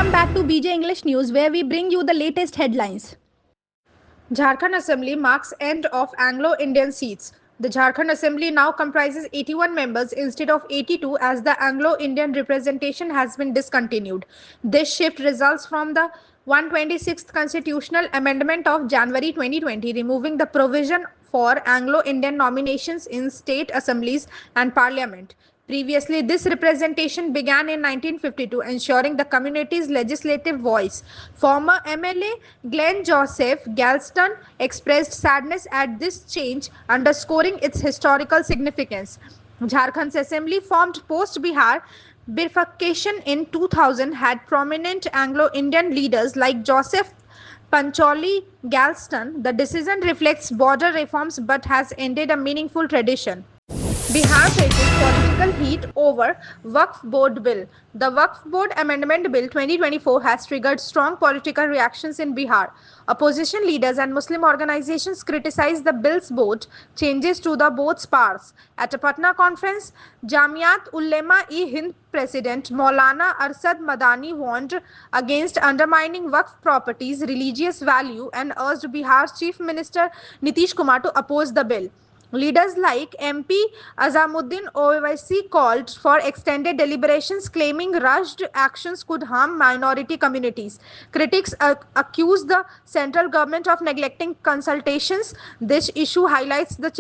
Welcome back to BJ English News, where we bring you the latest headlines. Jharkhand Assembly marks end of Anglo-Indian seats. The Jharkhand Assembly now comprises 81 members instead of 82 as the Anglo-Indian representation has been discontinued. This shift results from the 126th Constitutional Amendment of January 2020, removing the provision for Anglo-Indian nominations in state assemblies and parliament. Previously, this representation began in 1952, ensuring the community's legislative voice. Former MLA Glenn Joseph Galston expressed sadness at this change, underscoring its historical significance. Jharkhand's assembly, formed post-Bihar bifurcation in 2000, had prominent Anglo-Indian leaders like Joseph Pancholi Galston. The decision reflects border reforms but has ended a meaningful tradition. Bihar faces political heat over Waqf Board Bill. The Waqf Board Amendment Bill 2024 has triggered strong political reactions in Bihar. Opposition leaders and Muslim organizations criticized the bill's board changes to the board's powers. At a Patna conference, Jamiat Ulema-e-Hind President Maulana Arshad Madani warned against undermining Waqf properties' religious value and urged Bihar's Chief Minister Nitish Kumar to oppose the bill. Leaders like MP Azamuddin Owaisi called for extended deliberations, claiming rushed actions could harm minority communities. Critics accuse the central government of neglecting consultations. This issue highlights the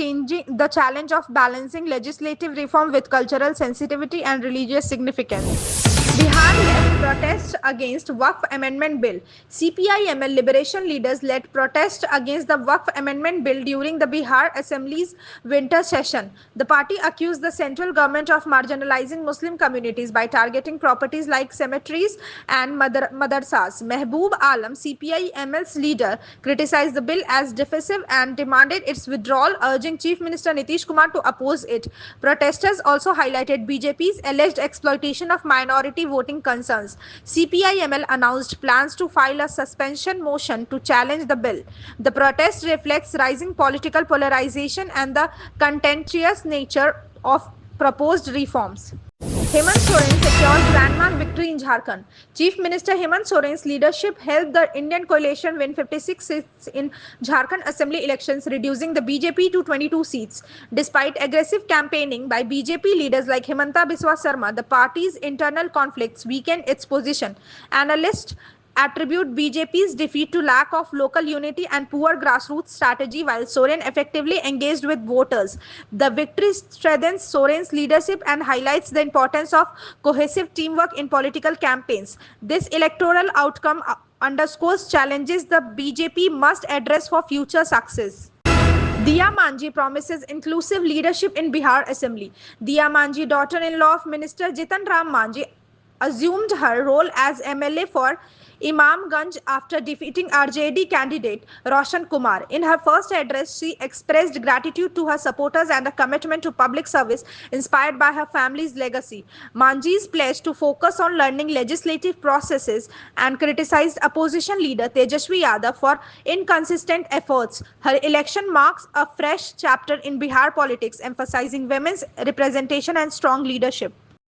challenge of balancing legislative reform with cultural sensitivity and religious significance. Bihar led protests against Waqf Amendment Bill. CPI-ML liberation leaders led protests against the Waqf Amendment Bill during the Bihar Assembly's winter session. The party accused the central government of marginalizing Muslim communities by targeting properties like cemeteries and madrasas. Mehboob Alam, CPI-ML's leader, criticized the bill as divisive and demanded its withdrawal, urging Chief Minister Nitish Kumar to oppose it. Protesters also highlighted BJP's alleged exploitation of minority voting concerns. CPI-ML announced plans to file a suspension motion to challenge the bill. The protest reflects rising political polarization and the contentious nature of proposed reforms. Hemant Soren secures landmark victory in Jharkhand. Chief Minister Hemant Soren's leadership helped the Indian coalition win 56 seats in Jharkhand Assembly elections, reducing the BJP to 22 seats. Despite aggressive campaigning by BJP leaders like Himanta Biswa Sarma, the party's internal conflicts weakened its position. Analysts attribute BJP's defeat to lack of local unity and poor grassroots strategy, while Soren effectively engaged with voters. The victory strengthens Soren's leadership and highlights the importance of cohesive teamwork in political campaigns. This electoral outcome underscores challenges the BJP must address for future success. Diya Manjhi promises inclusive leadership in Bihar Assembly. Diya Manjhi, daughter-in-law of Minister Jitan Ram Manjhi, assumed her role as MLA for Imamganj after defeating RJD candidate Roshan Kumar. In her first address, she expressed gratitude to her supporters and a commitment to public service inspired by her family's legacy. Manjhi's pledge to focus on learning legislative processes and criticized opposition leader Tejaswi Yadav for inconsistent efforts. Her election marks a fresh chapter in Bihar politics, emphasizing women's representation and strong leadership.